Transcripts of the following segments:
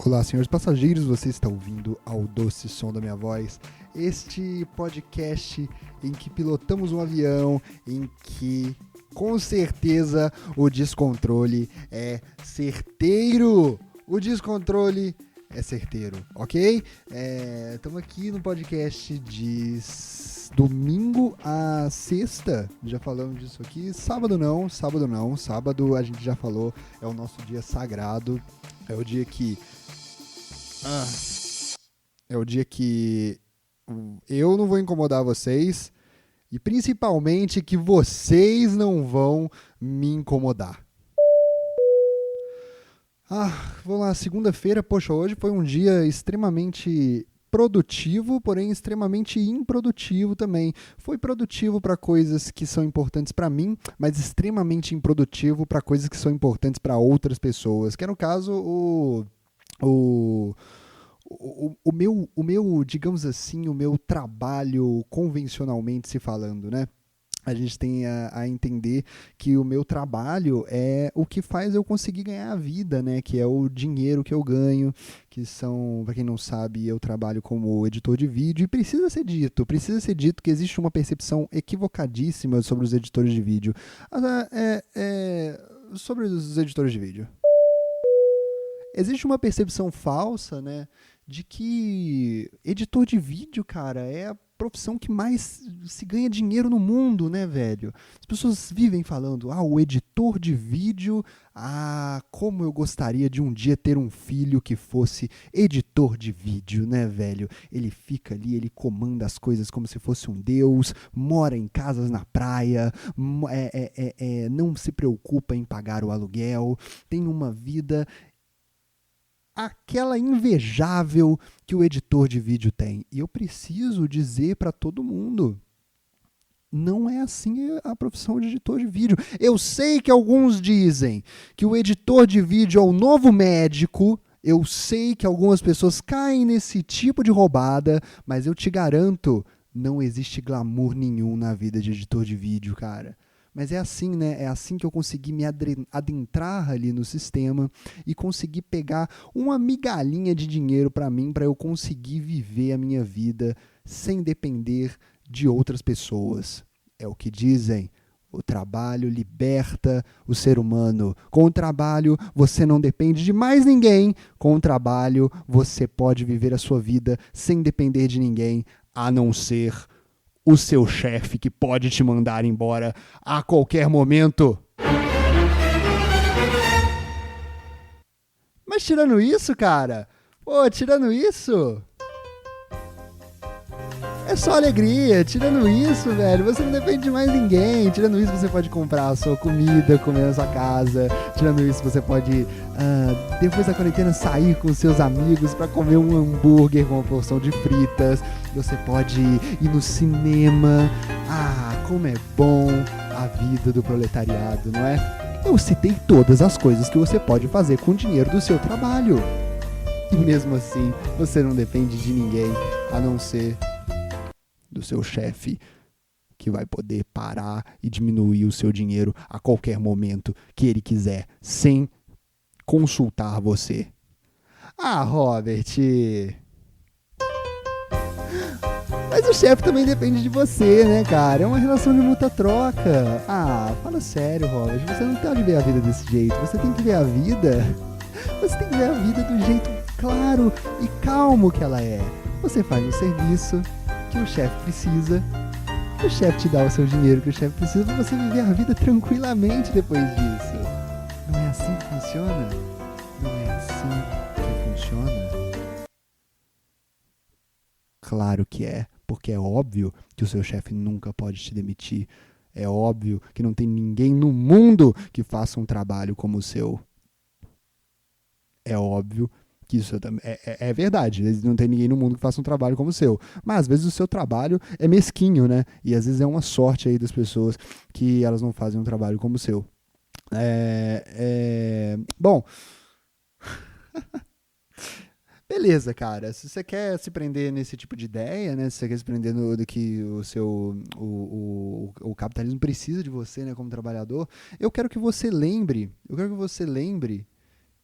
Olá, senhores passageiros, você está ouvindo ao doce som da minha voz, este podcast em que pilotamos um avião, em que, com certeza, o descontrole é certeiro. O descontrole é certeiro, ok? Estamos aqui no podcast de domingo a sexta, já falamos disso aqui. Sábado não, sábado a gente já falou, é o nosso dia sagrado, é o dia que... É o dia que eu não vou incomodar vocês e principalmente que vocês não vão me incomodar. Vamos lá, segunda-feira, poxa, hoje foi um dia extremamente produtivo, porém extremamente improdutivo também. Foi produtivo para coisas que são importantes para mim, mas extremamente improdutivo para coisas que são importantes para outras pessoas, que é no caso o meu, digamos assim, o meu trabalho convencionalmente se falando, né? A gente tem a entender que o meu trabalho é o que faz eu conseguir ganhar a vida, né? Que é o dinheiro que eu ganho, que são, para quem não sabe, eu trabalho como editor de vídeo e precisa ser dito que existe uma percepção equivocadíssima sobre os editores de vídeo. Sobre os editores de vídeo. Existe uma percepção falsa, né, de que editor de vídeo, cara, é a profissão que mais se ganha dinheiro no mundo, né, velho? As pessoas vivem falando, o editor de vídeo, como eu gostaria de um dia ter um filho que fosse editor de vídeo, né, velho? Ele fica ali, ele comanda as coisas como se fosse um deus, mora em casas na praia, não se preocupa em pagar o aluguel, tem uma vida... aquela invejável que o editor de vídeo tem. E eu preciso dizer para todo mundo, não é assim a profissão de editor de vídeo. Eu sei que alguns dizem que o editor de vídeo é o novo médico, eu sei que algumas pessoas caem nesse tipo de roubada, mas eu te garanto, não existe glamour nenhum na vida de editor de vídeo, cara. Mas é assim, né? É assim que eu consegui me adentrar ali no sistema e conseguir pegar uma migalhinha de dinheiro para mim, para eu conseguir viver a minha vida sem depender de outras pessoas. É o que dizem. O trabalho liberta o ser humano. Com o trabalho, você não depende de mais ninguém. Com o trabalho, você pode viver a sua vida sem depender de ninguém, a não ser o seu chefe, que pode te mandar embora a qualquer momento. Mas tirando isso, cara, é só alegria. Tirando isso, velho, você não depende de mais ninguém. Tirando isso, você pode comprar a sua comida, comer na sua casa. Tirando isso, você pode, depois da quarentena, sair com seus amigos para comer um hambúrguer com uma porção de fritas. Você pode ir no cinema. Como é bom a vida do proletariado, não é? Eu citei todas as coisas que você pode fazer com o dinheiro do seu trabalho. E mesmo assim, você não depende de ninguém, a não ser do seu chefe, que vai poder parar e diminuir o seu dinheiro a qualquer momento que ele quiser, sem consultar você. Robert... Mas o chefe também depende de você, né, cara? É uma relação de muita troca. Fala sério, Robert. Você não pode ver a vida desse jeito. Você tem que ver a vida... Você tem que ver a vida do jeito claro e calmo que ela é. Você faz um serviço que o chefe precisa. O chefe te dá o seu dinheiro que o chefe precisa para você viver a vida tranquilamente depois disso. Não é assim que funciona? Não é assim que funciona? Claro que é. Porque é óbvio que o seu chefe nunca pode te demitir. É óbvio que não tem ninguém no mundo que faça um trabalho como o seu. É óbvio que isso é verdade. Não tem ninguém no mundo que faça um trabalho como o seu. Mas às vezes o seu trabalho é mesquinho, né? E às vezes é uma sorte aí das pessoas que elas não fazem um trabalho como o seu. Bom... Beleza, cara. Se você quer se prender nesse tipo de ideia, né? Se você quer se prender do que o capitalismo precisa de você, né, como trabalhador, eu quero que você lembre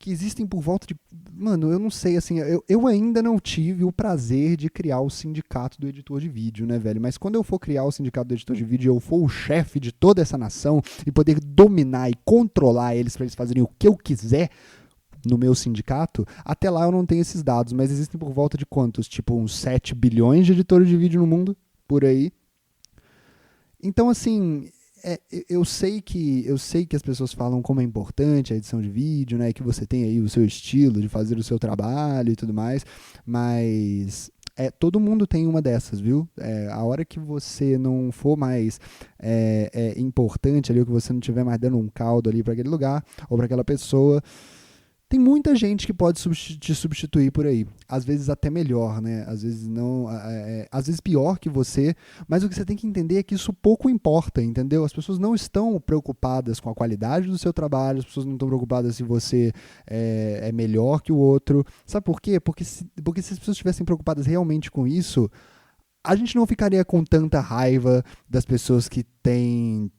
que existem por volta de... Mano, eu não sei, assim, eu ainda não tive o prazer de criar o sindicato do editor de vídeo, né, velho? Mas quando eu for criar o sindicato do editor de vídeo, eu for o chefe de toda essa nação e poder dominar e controlar eles para eles fazerem o que eu quiser no meu sindicato, até lá eu não tenho esses dados, mas existem por volta de quantos? Tipo, uns 7 bilhões de editores de vídeo no mundo, por aí. Então, assim... eu sei que as pessoas falam como é importante a edição de vídeo, né, que você tem aí o seu estilo de fazer o seu trabalho e tudo mais, mas todo mundo tem uma dessas, viu? A hora que você não for mais importante ali, ou que você não estiver mais dando um caldo ali para aquele lugar ou para aquela pessoa, tem muita gente que pode te substituir por aí. Às vezes até melhor, né? Às vezes não, às vezes pior que você, mas o que você tem que entender é que isso pouco importa, entendeu? As pessoas não estão preocupadas com a qualidade do seu trabalho, as pessoas não estão preocupadas se você é melhor que o outro. Sabe por quê? Porque se as pessoas estivessem preocupadas realmente com isso, a gente não ficaria com tanta raiva das pessoas que têm...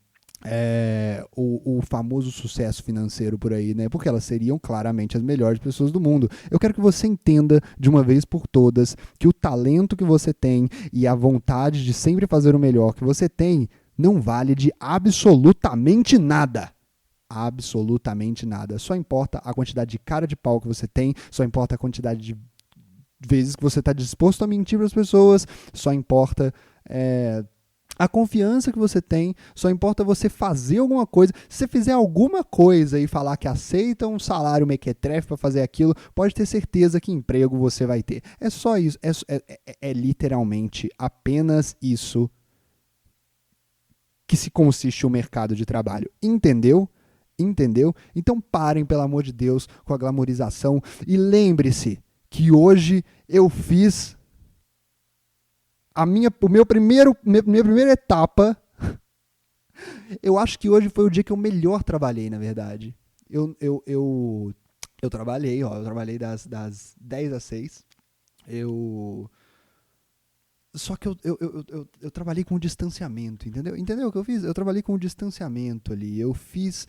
o famoso sucesso financeiro por aí, né? Porque elas seriam claramente as melhores pessoas do mundo. Eu quero que você entenda de uma vez por todas que o talento que você tem e a vontade de sempre fazer o melhor que você tem não vale de absolutamente nada. Absolutamente nada. Só importa a quantidade de cara de pau que você tem, só importa a quantidade de vezes que você está disposto a mentir para as pessoas, só importa... a confiança que você tem, só importa você fazer alguma coisa. Se você fizer alguma coisa e falar que aceita um salário mequetrefe para fazer aquilo, pode ter certeza que emprego você vai ter. É só isso, é literalmente apenas isso que se consiste o mercado de trabalho. Entendeu? Entendeu? Então parem, pelo amor de Deus, com a glamorização e lembre-se que hoje eu fiz... minha primeira etapa, eu acho que hoje foi o dia que eu melhor trabalhei, na verdade. Eu trabalhei, eu trabalhei das 10 às 6. Só que eu trabalhei com o distanciamento, entendeu? Entendeu o que eu fiz? Eu trabalhei com o distanciamento ali. Eu fiz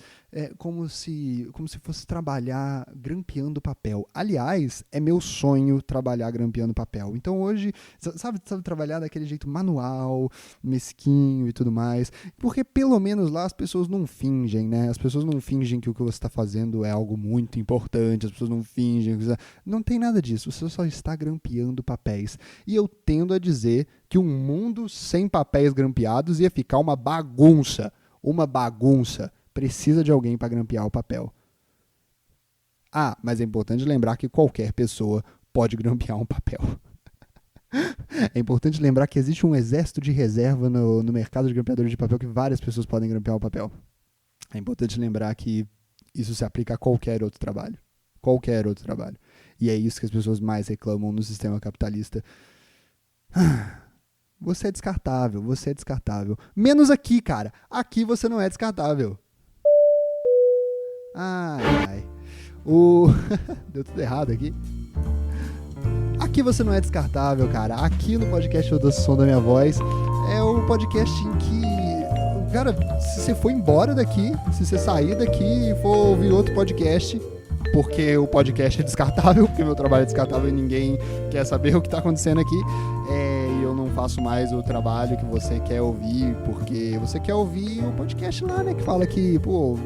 como se fosse trabalhar grampeando papel. Aliás, é meu sonho trabalhar grampeando papel. Então hoje, sabe trabalhar daquele jeito manual, mesquinho e tudo mais. Porque pelo menos lá as pessoas não fingem, né? As pessoas não fingem que o que você está fazendo é algo muito importante. As pessoas não fingem. Não tem nada disso. Você só está grampeando papéis. E eu tendo a dizer que um mundo sem papéis grampeados ia ficar uma bagunça. Uma bagunça. Precisa de alguém para grampear o papel. Ah, mas é importante lembrar que qualquer pessoa pode grampear um papel. É importante lembrar que existe um exército de reserva no mercado de grampeadores de papel, que várias pessoas podem grampear o papel. É importante lembrar que isso se aplica a qualquer outro trabalho. Qualquer outro trabalho. E é isso que as pessoas mais reclamam no sistema capitalista. Você é descartável, você é descartável. Menos aqui, cara. Aqui você não é descartável. Ai. Deu tudo errado aqui. Aqui você não é descartável, cara. Aqui no podcast Eu Doce Som da Minha Voz é o podcast em que... Cara, se você for embora daqui, se você sair daqui e for ouvir outro podcast... Porque o podcast é descartável, porque meu trabalho é descartável e ninguém quer saber o que está acontecendo aqui. E eu não faço mais o trabalho que você quer ouvir, porque você quer ouvir o podcast lá, né? Que fala que, pô,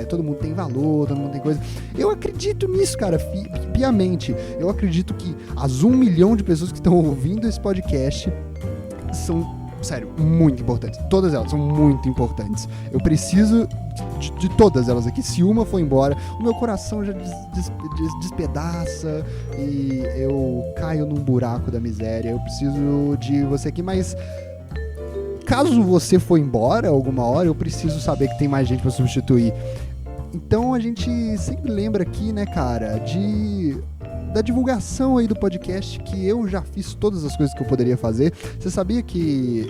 todo mundo tem valor, todo mundo tem coisa. Eu acredito nisso, cara, piamente. Eu acredito que as 1 milhão de pessoas que estão ouvindo esse podcast são... Sério, muito importantes. Todas elas são muito importantes. Eu preciso de todas elas aqui. Se uma for embora, o meu coração já despedaça e eu caio num buraco da miséria. Eu preciso de você aqui, mas caso você for embora alguma hora, eu preciso saber que tem mais gente pra substituir. Então a gente sempre lembra aqui, né, cara, da divulgação aí do podcast, que eu já fiz todas as coisas que eu poderia fazer. Você sabia que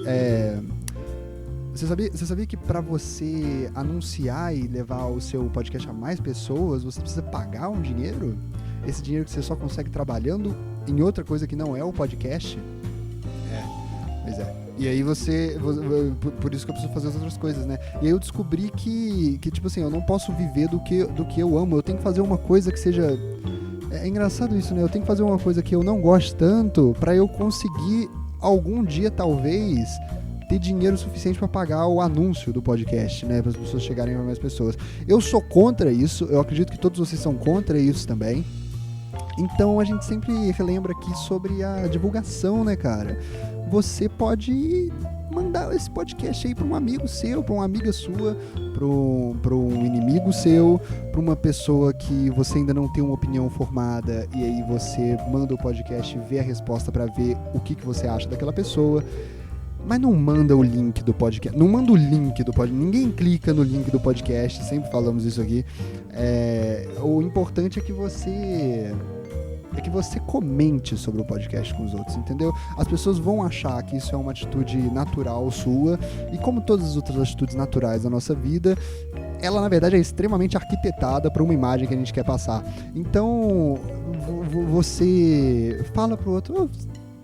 Você sabia que para você anunciar e levar o seu podcast a mais pessoas, você precisa pagar um dinheiro? Esse dinheiro que você só consegue trabalhando em outra coisa que não é o podcast? Pois é. E aí por isso que eu preciso fazer as outras coisas, né? E aí eu descobri que tipo assim, eu não posso viver do que eu amo. Eu tenho que fazer uma coisa que seja... É engraçado isso, né? Eu tenho que fazer uma coisa que eu não gosto tanto pra eu conseguir, algum dia, talvez, ter dinheiro suficiente pra pagar o anúncio do podcast, né? Para as pessoas chegarem a mais pessoas. Eu sou contra isso. Eu acredito que todos vocês são contra isso também. Então a gente sempre relembra aqui sobre a divulgação, né, cara? Você pode mandar esse podcast aí para um amigo seu, para uma amiga sua, para um inimigo seu, para uma pessoa que você ainda não tem uma opinião formada, e aí você manda o podcast e vê a resposta para ver o que você acha daquela pessoa. Mas não manda o link do podcast. Não manda o link do podcast. Ninguém clica no link do podcast. Sempre falamos isso aqui. O importante é que você comente sobre o podcast com os outros, entendeu? As pessoas vão achar que isso é uma atitude natural sua, e como todas as outras atitudes naturais da nossa vida, ela na verdade é extremamente arquitetada para uma imagem que a gente quer passar. Então, você fala pro outro: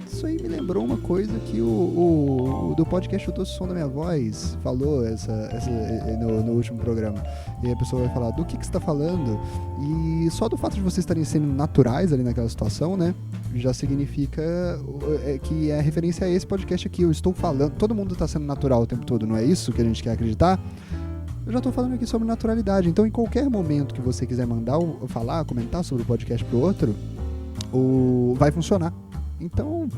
isso aí me lembrou uma coisa que o do podcast O Doce Som da Minha Voz falou no último programa. E a pessoa vai falar: do que você está falando? E só do fato de vocês estarem sendo naturais ali naquela situação, né, já significa que é referência a esse podcast aqui. Eu estou falando, todo mundo está sendo natural o tempo todo, não é isso que a gente quer acreditar? Eu já estou falando aqui sobre naturalidade. Então, em qualquer momento que você quiser mandar, falar, comentar sobre o podcast pro outro, vai funcionar. Então,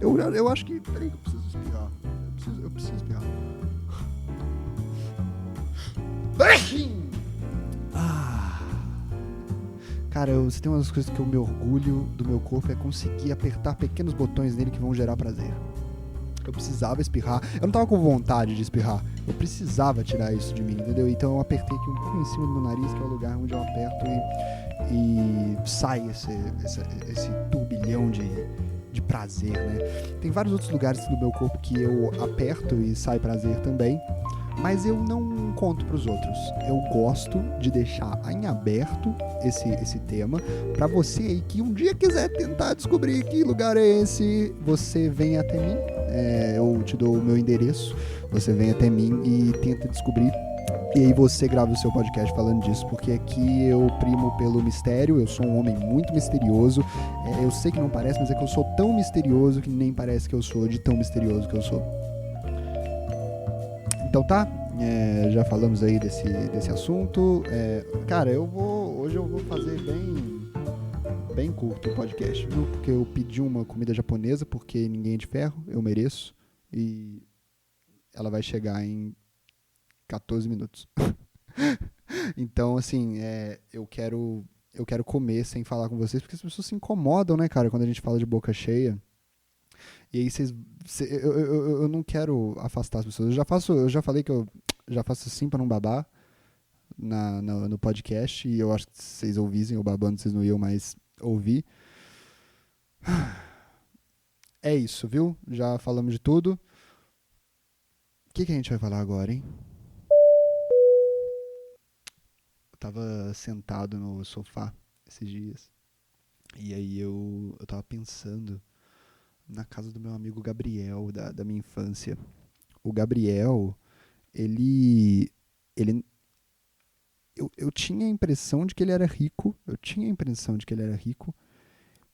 eu acho que... Peraí, eu preciso espirrar. Eu preciso espirrar. Cara, se tem umas coisas que eu me orgulho do meu corpo é conseguir apertar pequenos botões nele que vão gerar prazer. Eu precisava espirrar. Eu não tava com vontade de espirrar. Eu precisava tirar isso de mim, entendeu? Então eu apertei aqui um pouco em cima do meu nariz, que é o lugar onde eu aperto e sai esse turbilhão de prazer, né? Tem vários outros lugares do meu corpo que eu aperto e sai prazer também, mas eu não conto pros outros. Eu gosto de deixar em aberto esse tema pra você aí que um dia quiser tentar descobrir que lugar é esse, você vem até mim. Eu te dou o meu endereço, você vem até mim e tenta descobrir. E aí você grava o seu podcast falando disso, porque aqui eu primo pelo mistério. Eu sou um homem muito misterioso. Eu sei que não parece, mas é que eu sou tão misterioso que nem parece que eu sou, de tão misterioso que eu sou. Então tá, já falamos aí desse assunto. Cara, hoje eu vou fazer bem curto o podcast, viu? Porque eu pedi uma comida japonesa, porque ninguém é de ferro, eu mereço. E ela vai chegar em 14 minutos. Então, assim, eu quero comer sem falar com vocês, porque as pessoas se incomodam, né, cara, quando a gente fala de boca cheia. E aí eu não quero afastar as pessoas. Eu já falei que eu já faço assim pra não babar no podcast, e eu acho que se vocês ouvissem eu babando, vocês não iam mais ouvir. É isso, viu? Já falamos de tudo. O que a gente vai falar agora, hein? Eu tava sentado no sofá esses dias, e aí eu tava pensando na casa do meu amigo Gabriel, da minha infância. O Gabriel, ele eu tinha a impressão de que ele era rico.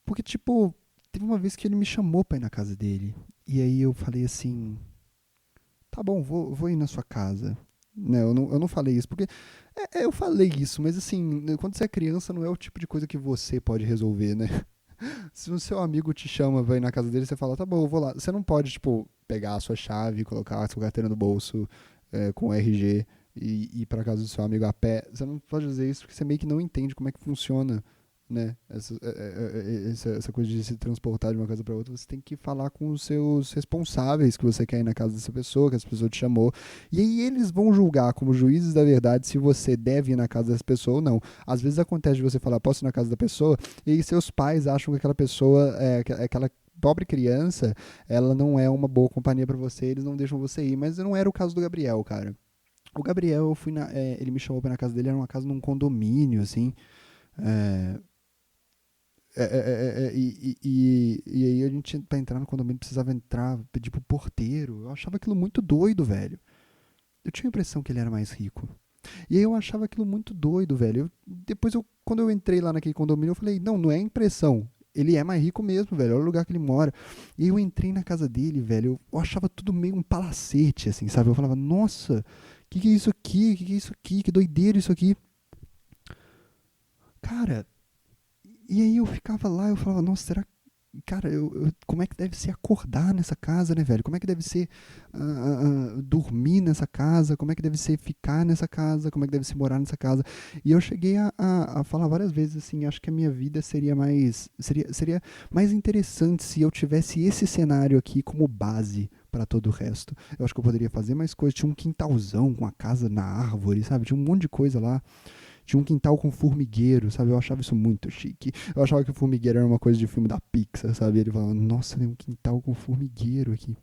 Porque, tipo, teve uma vez que ele me chamou pra ir na casa dele. E aí eu falei assim: tá bom, vou ir na sua casa. Né, eu não falei isso, porque... eu falei isso, mas assim, quando você é criança, não é o tipo de coisa que você pode resolver, né? Se o seu amigo te chama pra ir na casa dele, você fala: tá bom, eu vou lá. Você não pode, tipo, pegar a sua chave, colocar a sua carteira no bolso, com RG, e ir pra casa do seu amigo a pé. Você não pode fazer isso porque você meio que não entende como é que funciona, né? Essa coisa de se transportar de uma casa para outra. Você tem que falar com os seus responsáveis que você quer ir na casa dessa pessoa, que essa pessoa te chamou. E aí eles vão julgar como juízes da verdade se você deve ir na casa dessa pessoa ou não. Às vezes acontece de você falar: posso ir na casa da pessoa? E aí seus pais acham que aquela pessoa, aquela pobre criança, ela não é uma boa companhia para você, eles não deixam você ir. Mas não era o caso do Gabriel, cara. O Gabriel, ele me chamou pra ir na casa dele, era uma casa num condomínio, assim. E aí a gente, pra entrar no condomínio, precisava entrar, pedir pro porteiro. Eu achava aquilo muito doido, velho. Eu tinha a impressão que ele era mais rico. E aí eu achava aquilo muito doido, velho. Quando eu entrei lá naquele condomínio, eu falei, não, não é impressão. Ele é mais rico mesmo, velho. Olha o lugar que ele mora. E aí eu entrei na casa dele, velho. Eu achava tudo meio um palacete, assim, sabe? Eu falava, nossa, que é isso aqui? Que é isso aqui? Que doideira isso aqui. Cara, e aí eu ficava lá, eu falava, nossa, será que. Cara, como é que deve ser acordar nessa casa, né, velho? Como é que deve ser dormir nessa casa? Como é que deve ser ficar nessa casa? Como é que deve ser morar nessa casa? E eu cheguei a falar várias vezes assim, acho que a minha vida seria mais interessante se eu tivesse esse cenário aqui como base para todo o resto. Eu acho que eu poderia fazer mais coisas. Tinha um quintalzão com a casa na árvore, sabe? Tinha um monte de coisa lá. Tinha um quintal com formigueiro, sabe? Eu achava isso muito chique. Eu achava que o formigueiro era uma coisa de filme da Pixar, sabe? Ele falava, nossa, tem um quintal com formigueiro aqui.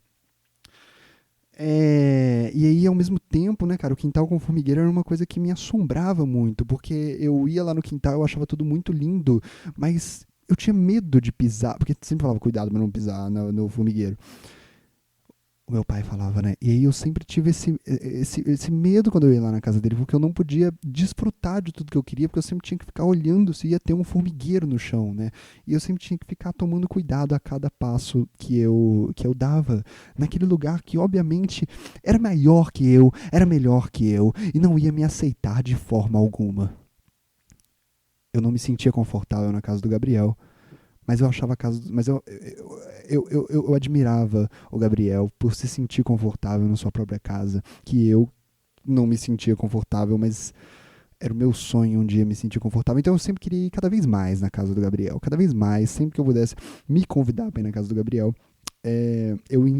E aí, ao mesmo tempo, né, cara, o quintal com formigueiro era uma coisa que me assombrava muito, porque eu ia lá no quintal, eu achava tudo muito lindo, mas eu tinha medo de pisar, porque sempre falava, cuidado pra não pisar no formigueiro. O meu pai falava, né? E aí eu sempre tive esse medo quando eu ia lá na casa dele, porque eu não podia desfrutar de tudo que eu queria, porque eu sempre tinha que ficar olhando se ia ter um formigueiro no chão, né? E eu sempre tinha que ficar tomando cuidado a cada passo que eu dava naquele lugar que, obviamente, era maior que eu, era melhor que eu, e não ia me aceitar de forma alguma. Eu não me sentia confortável na casa do Gabriel. Mas eu achava a casa. Mas eu admirava o Gabriel por se sentir confortável na sua própria casa. Que eu não me sentia confortável, mas era o meu sonho um dia me sentir confortável. Então eu sempre queria ir cada vez mais na casa do Gabriel. Cada vez mais, sempre que eu pudesse me convidar para ir na casa do Gabriel,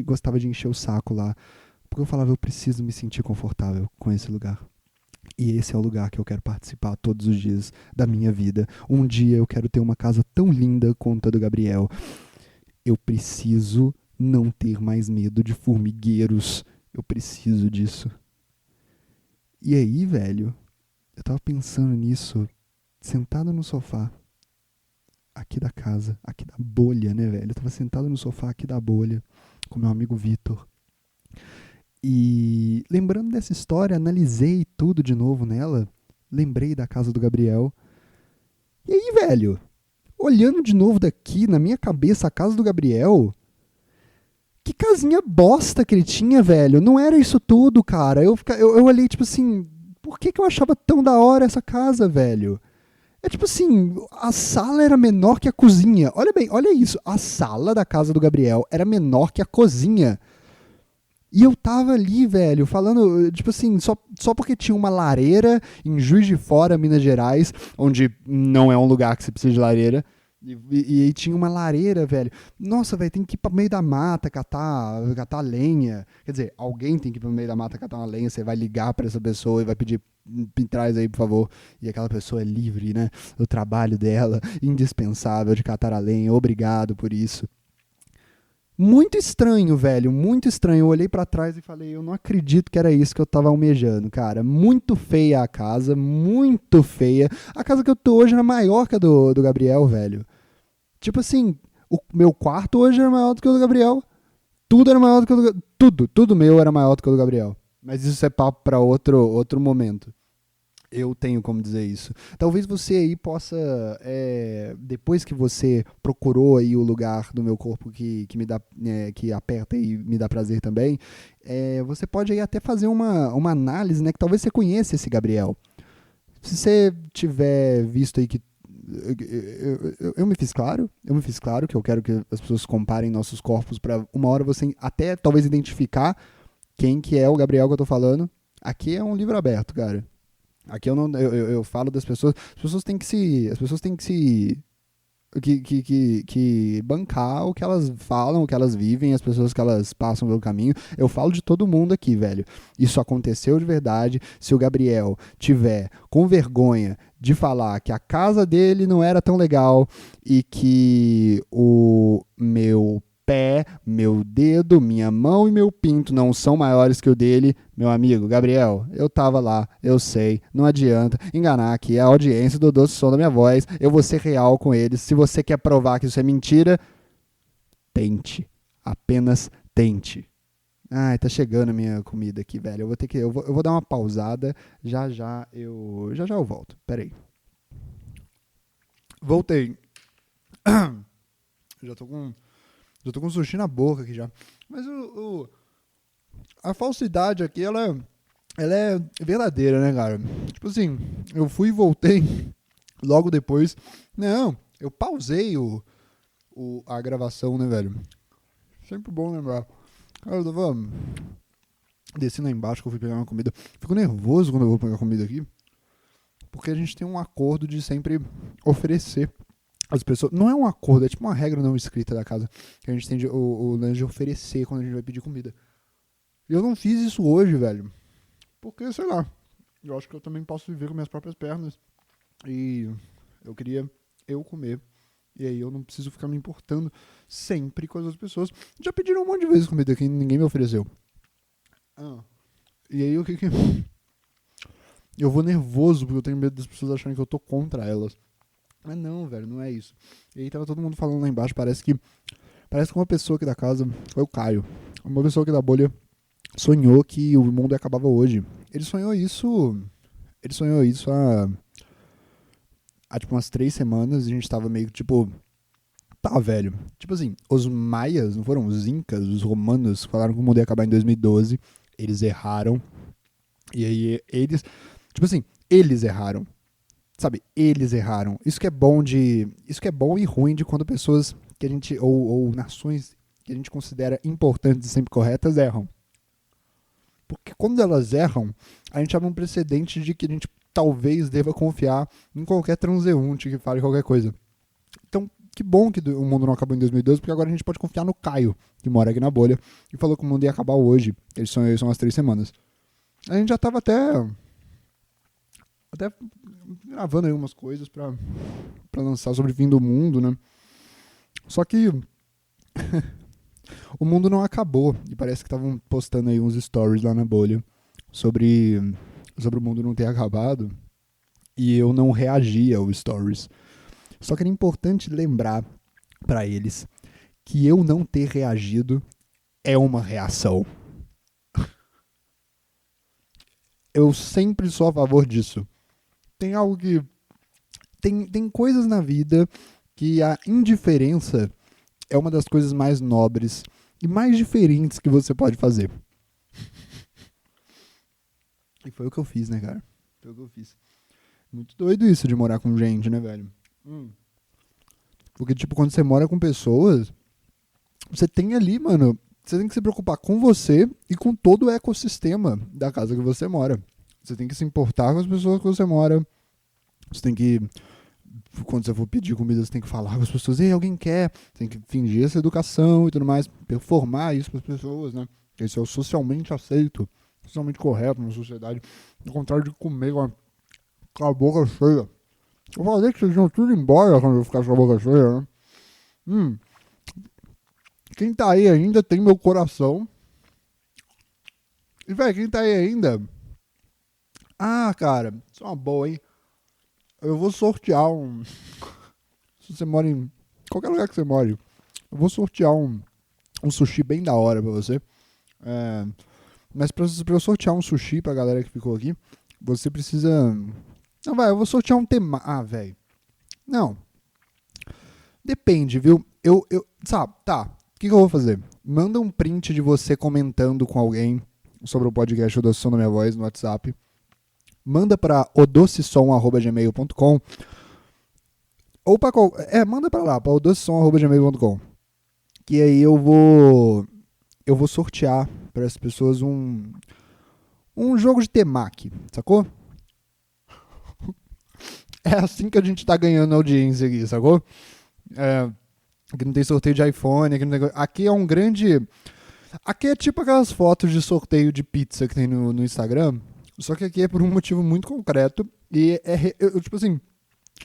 gostava de encher o saco lá. Porque eu falava, eu preciso me sentir confortável com esse lugar. E esse é o lugar que eu quero participar todos os dias da minha vida. Um dia eu quero ter uma casa tão linda quanto a do Gabriel. Eu preciso não ter mais medo de formigueiros. Eu preciso disso. E aí, velho, eu tava pensando nisso, sentado no sofá, aqui da casa, aqui da bolha, né, velho? Eu tava sentado no sofá aqui da bolha, com meu amigo Vitor. E lembrando dessa história, analisei tudo de novo nela. Lembrei da casa do Gabriel. E aí, velho, olhando de novo daqui, na minha cabeça, a casa do Gabriel. Que casinha bosta que ele tinha, velho. Não era isso tudo, cara. Eu olhei, tipo assim, por que eu achava tão da hora essa casa, velho? É tipo assim, a sala era menor que a cozinha. Olha bem, olha isso. A sala da casa do Gabriel era menor que a cozinha. E eu tava ali, velho, falando, tipo assim, só porque tinha uma lareira em Juiz de Fora, Minas Gerais, onde não é um lugar que você precisa de lareira, e tinha uma lareira, velho. Nossa, velho, tem que ir pra meio da mata catar lenha. Quer dizer, alguém tem que ir pro meio da mata catar uma lenha, você vai ligar pra essa pessoa e vai pedir, me traz aí, por favor. E aquela pessoa é livre, né? O trabalho dela, indispensável de catar a lenha, obrigado por isso. Muito estranho, velho, muito estranho. Eu olhei pra trás e falei, eu não acredito que era isso que eu tava almejando, cara. Muito feia a casa, muito feia. A casa que eu tô hoje era maior que a do Gabriel, velho. Tipo assim, o meu quarto hoje era maior do que o do Gabriel. Tudo era maior do que o do Gabriel. Tudo meu era maior do que o do Gabriel. Mas isso é papo pra outro momento. Eu tenho como dizer isso. Talvez você aí possa, depois que você procurou aí o lugar do meu corpo que me dá, que aperta e me dá prazer também, você pode aí até fazer uma análise, né? Que talvez você conheça esse Gabriel. Se você tiver visto aí que eu me fiz claro que eu quero que as pessoas comparem nossos corpos para uma hora você até talvez identificar quem que é o Gabriel que eu tô falando. Aqui é um livro aberto, cara. Aqui eu falo das pessoas. As pessoas têm que se que bancar o que elas falam, o que elas vivem, as pessoas que elas passam pelo caminho. Eu falo de todo mundo aqui, velho. Isso aconteceu de verdade. Se o Gabriel tiver com vergonha de falar que a casa dele não era tão legal e que o meu pé, meu dedo, minha mão e meu pinto não são maiores que o dele, meu amigo Gabriel, eu tava lá, eu sei, não adianta enganar aqui a audiência do doce som da minha voz, eu vou ser real com eles. Se você quer provar que isso é mentira, tente, apenas tente. Ai, tá chegando a minha comida aqui, velho. Eu vou dar uma pausada, já já eu volto. Pera aí. Voltei. Já tô com sushi na boca aqui já. Mas a falsidade aqui, ela é verdadeira, né, cara? Tipo assim, eu fui e voltei logo depois. Não, eu pausei a gravação, né, velho? Sempre bom lembrar. Cara, eu tava descendo lá embaixo que eu fui pegar uma comida. Fico nervoso quando eu vou pegar comida aqui. Porque a gente tem um acordo de sempre oferecer as pessoas. Não é um acordo, é tipo uma regra não escrita da casa. Que a gente tem o lance de oferecer quando a gente vai pedir comida. E eu não fiz isso hoje, velho. Porque, sei lá, eu acho que eu também posso viver com minhas próprias pernas. E eu queria comer. E aí eu não preciso ficar me importando sempre com as outras pessoas. Já pediram um monte de vezes comida aqui e ninguém me ofereceu. E aí o que eu vou nervoso porque eu tenho medo das pessoas acharem que eu tô contra elas. Mas não, velho, não é isso. E aí tava todo mundo falando lá embaixo, parece que uma pessoa aqui da casa, foi o Caio, uma pessoa aqui da bolha, sonhou que o mundo acabava hoje. Ele sonhou isso há tipo umas 3 semanas e a gente tava meio que tipo, tá, velho. Tipo assim, os maias, não foram os incas, os romanos, falaram que o mundo ia acabar em 2012, eles erraram. E aí eles, tipo assim, eles erraram. Sabe, eles erraram. Isso que é bom e ruim de quando pessoas que a gente, ou nações que a gente considera importantes e sempre corretas, erram. Porque quando elas erram, a gente abre um precedente de que a gente talvez deva confiar em qualquer transeunte que fale qualquer coisa. Então, que bom que o mundo não acabou em 2012, porque agora a gente pode confiar no Caio, que mora aqui na bolha, e falou que o mundo ia acabar hoje. Eles são umas 3 semanas. A gente já tava até gravando aí umas coisas pra lançar sobre o fim do mundo, né? Só que o mundo não acabou. E parece que estavam postando aí uns stories lá na bolha sobre o mundo não ter acabado. E eu não reagi aos stories. Só que era importante lembrar pra eles que eu não ter reagido é uma reação. Eu sempre sou a favor disso. Tem algo que... Tem coisas na vida que a indiferença é uma das coisas mais nobres e mais diferentes que você pode fazer. E foi o que eu fiz, né, cara? Foi o que eu fiz. Muito doido isso de morar com gente, né, velho? Porque, tipo, quando você mora com pessoas, você tem ali, mano, você tem que se preocupar com você e com todo o ecossistema da casa que você mora. Você tem que se importar com as pessoas que você mora. Você tem que, quando você for pedir comida, você tem que falar com as pessoas. Ei, alguém quer? Você tem que fingir essa educação e tudo mais. Performar isso para as pessoas, né? Isso é o socialmente aceito, socialmente correto na sociedade. Ao contrário de comer com a boca cheia. Eu falei que vocês iam tudo embora quando eu ficasse com a boca cheia, né? Quem tá aí ainda tem meu coração. E, velho, quem tá aí ainda... Ah, cara, isso é uma boa, hein? Eu vou sortear um... Se você mora em qualquer lugar que você more, eu vou sortear um sushi bem da hora pra você. Mas pra eu sortear um sushi pra galera que ficou aqui, você precisa... Não, vai, eu vou sortear um tema... Ah, velho. Não. Depende, viu? Sabe, tá. O que eu vou fazer? Manda um print de você comentando com alguém sobre o podcast O Doce Som da Minha Voz no WhatsApp. Manda pra odocesom@gmail.com ou pra manda pra lá, pra odocesom@gmail.com, que aí eu vou sortear pra essas pessoas um jogo de temaki, sacou? É assim que a gente tá ganhando audiência aqui, sacou? Aqui não tem sorteio de iPhone, aqui é um grande... Aqui é tipo aquelas fotos de sorteio de pizza que tem no Instagram, só que aqui é por um motivo muito concreto e tipo assim,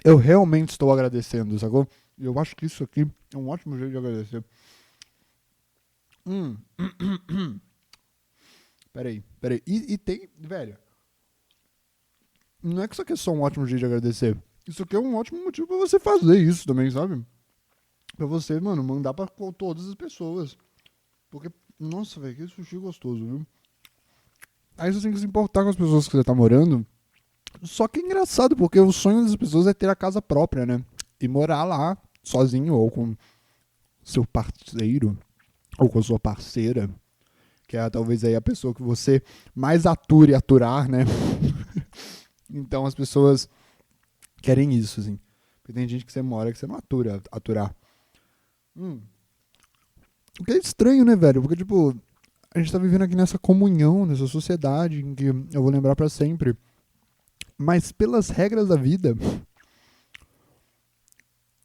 eu realmente estou agradecendo, sacou? Eu acho que isso aqui é um ótimo jeito de agradecer. Hum. Peraí. E tem, velho, não é que isso aqui é só um ótimo jeito de agradecer. Isso aqui é um ótimo motivo pra você fazer isso também, sabe? Pra você, mano, mandar pra todas as pessoas. Porque, nossa, velho, que sushi gostoso, viu? Aí você tem que se importar com as pessoas que você tá morando. Só que é engraçado, porque o sonho das pessoas é ter a casa própria, né? E morar lá, sozinho, ou com seu parceiro, ou com a sua parceira, que é talvez aí a pessoa que você mais ature aturar, né? Então as pessoas querem isso, assim. Porque tem gente que você mora que você não atura aturar. O que é estranho, né, velho? Porque, tipo, a gente tá vivendo aqui nessa comunhão, nessa sociedade, em que eu vou lembrar pra sempre. Mas pelas regras da vida,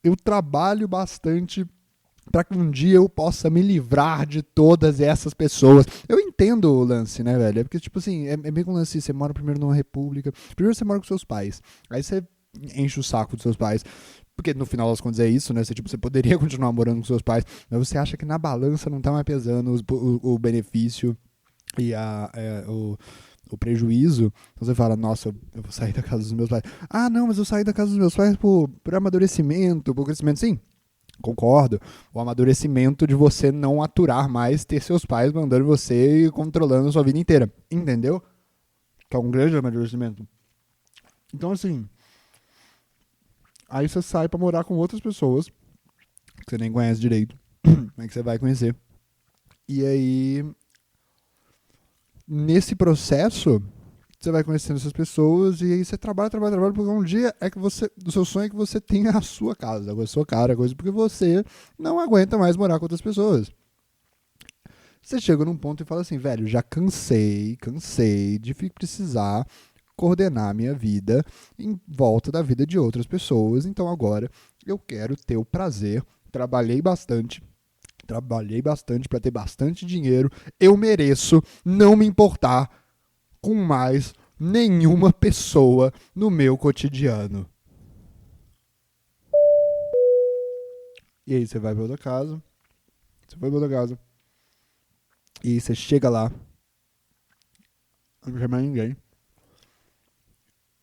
eu trabalho bastante para que um dia eu possa me livrar de todas essas pessoas. Eu entendo o lance, né, velho? É porque, tipo assim, é meio que um lance, você mora primeiro numa república, primeiro você mora com seus pais, aí você enche o saco dos seus pais, porque no final das contas é isso, né? Você, tipo, você poderia continuar morando com seus pais, mas você acha que na balança não tá mais pesando o benefício e o prejuízo, então você fala, nossa, eu vou sair da casa dos meus pais. Ah, não, mas eu saí da casa dos meus pais por amadurecimento, por crescimento. Sim, concordo. O amadurecimento de você não aturar mais ter seus pais mandando você e controlando a sua vida inteira. Entendeu? Que é um grande amadurecimento. Então, assim, aí você sai pra morar com outras pessoas que você nem conhece direito, mas que você vai conhecer. E aí, nesse processo, você vai conhecendo essas pessoas e aí você trabalha, porque um dia é que você, o seu sonho é que você tenha a sua casa, com a sua cara, coisa, porque você não aguenta mais morar com outras pessoas. Você chega num ponto e fala assim, velho, já cansei de precisar coordenar minha vida em volta da vida de outras pessoas, então agora eu quero ter o prazer, trabalhei bastante para ter bastante dinheiro, eu mereço não me importar com mais nenhuma pessoa no meu cotidiano. E aí você vai pra outra casa, e aí você chega lá, não chama ninguém,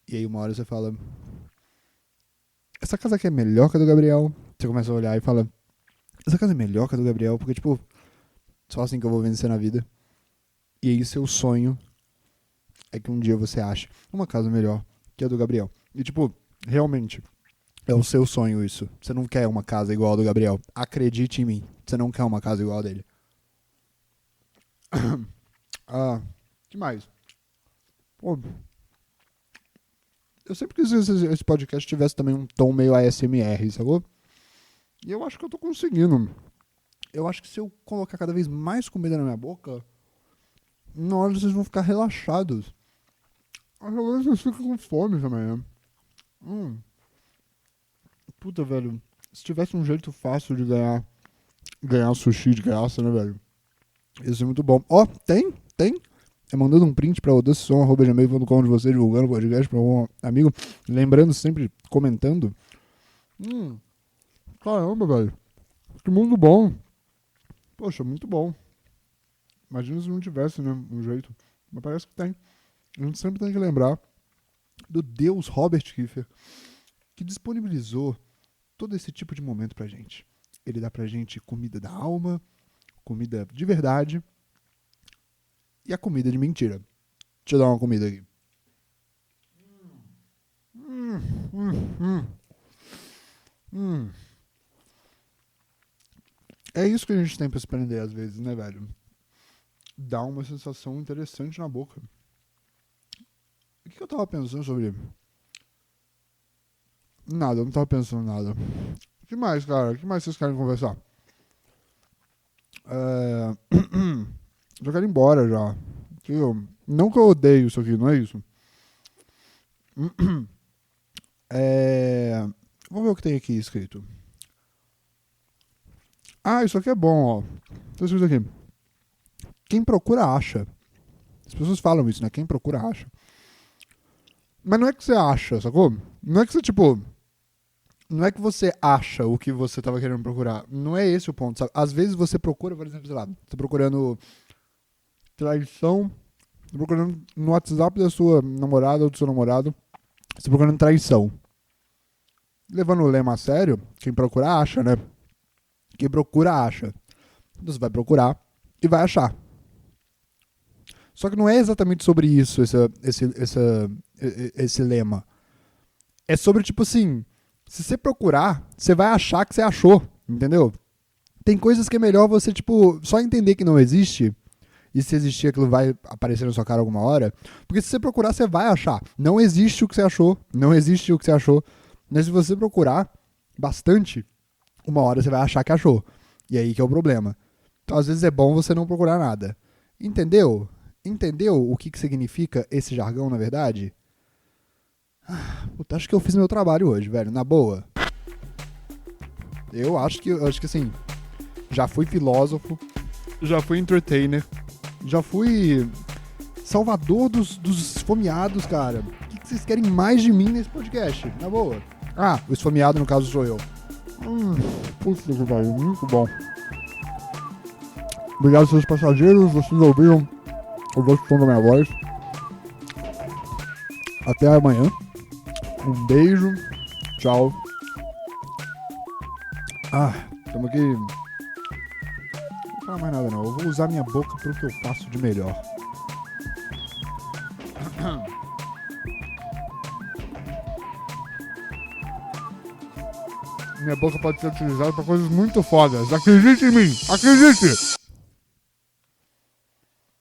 e aí uma hora você fala, essa casa aqui é melhor que a do Gabriel. Você começa a olhar e fala, essa casa é melhor que a do Gabriel, porque, tipo, só assim que eu vou vencer na vida. E aí seu sonho é que um dia você ache uma casa melhor que a do Gabriel. E, tipo, realmente, é o seu sonho isso. Você não quer uma casa igual a do Gabriel. Acredite em mim, você não quer uma casa igual a dele. Ah, que mais? Pô, eu sempre quis que esse podcast tivesse também um tom meio ASMR, sacou? E eu acho que eu tô conseguindo. Eu acho que se eu colocar cada vez mais comida na minha boca, na hora vocês vão ficar relaxados. Agora vocês ficam com fome também, né? Puta, velho. Se tivesse um jeito fácil de ganhar sushi de graça, né, velho? Ia ser muito bom. Ó, tem. É mandando um print pra odossom@gmail.com de você divulgando o podcast pra um amigo. Lembrando sempre, comentando. Caramba, velho. Que mundo bom. Poxa, muito bom. Imagina se não tivesse, né, um jeito. Mas parece que tem. A gente sempre tem que lembrar do Deus Robert Kiefer, que disponibilizou todo esse tipo de momento pra gente. Ele dá pra gente comida da alma, comida de verdade e a comida de mentira. Deixa eu dar uma comida aqui. É isso que a gente tem pra se prender às vezes, né, velho? Dá uma sensação interessante na boca. O que eu tava pensando sobre? Nada, eu não tava pensando nada. O que mais, cara? O que mais vocês querem conversar? Já quero ir embora já. Não que eu odeio isso aqui, não é isso? Vamos ver o que tem aqui escrito. Ah, isso aqui é bom, ó. Tá escrito aqui. Quem procura acha. As pessoas falam isso, né? Quem procura acha. Mas não é que você acha, sacou? Não é que você, tipo, Não é que você acha o que você estava querendo procurar. Não é esse o ponto, sabe? Às vezes você procura, por exemplo, sei lá, você procurando traição, você procurando no WhatsApp da sua namorada ou do seu namorado, você procurando traição. Levando o lema a sério, quem procura acha, né? Quem procura acha. Então você vai procurar e vai achar. Só que não é exatamente sobre isso esse lema. É sobre, tipo assim, se você procurar, você vai achar que você achou, entendeu? Tem coisas que é melhor você, tipo, só entender que não existe, e se existir aquilo vai aparecer na sua cara alguma hora, porque se você procurar, você vai achar. Não existe o que você achou, não existe o que você achou, mas se você procurar bastante, uma hora você vai achar que achou. E aí que é o problema. Então, às vezes é bom você não procurar nada. Entendeu? Entendeu o que significa esse jargão, na verdade? Puta, acho que eu fiz meu trabalho hoje, velho, na boa. Eu acho que assim, já fui filósofo, já fui entertainer, já fui salvador dos esfomeados, cara. O que vocês querem mais de mim nesse podcast? Na boa. Ah, o esfomeado no caso sou eu. Puta que pariu, muito bom. Obrigado, seus passageiros, vocês ouviram o vosso som da minha voz. Até amanhã. Um beijo. Tchau. Estamos aqui. Não vou falar mais nada não. Eu vou usar minha boca pro que eu faço de melhor. Minha boca pode ser utilizada para coisas muito fodas. Acredite em mim. Acredite.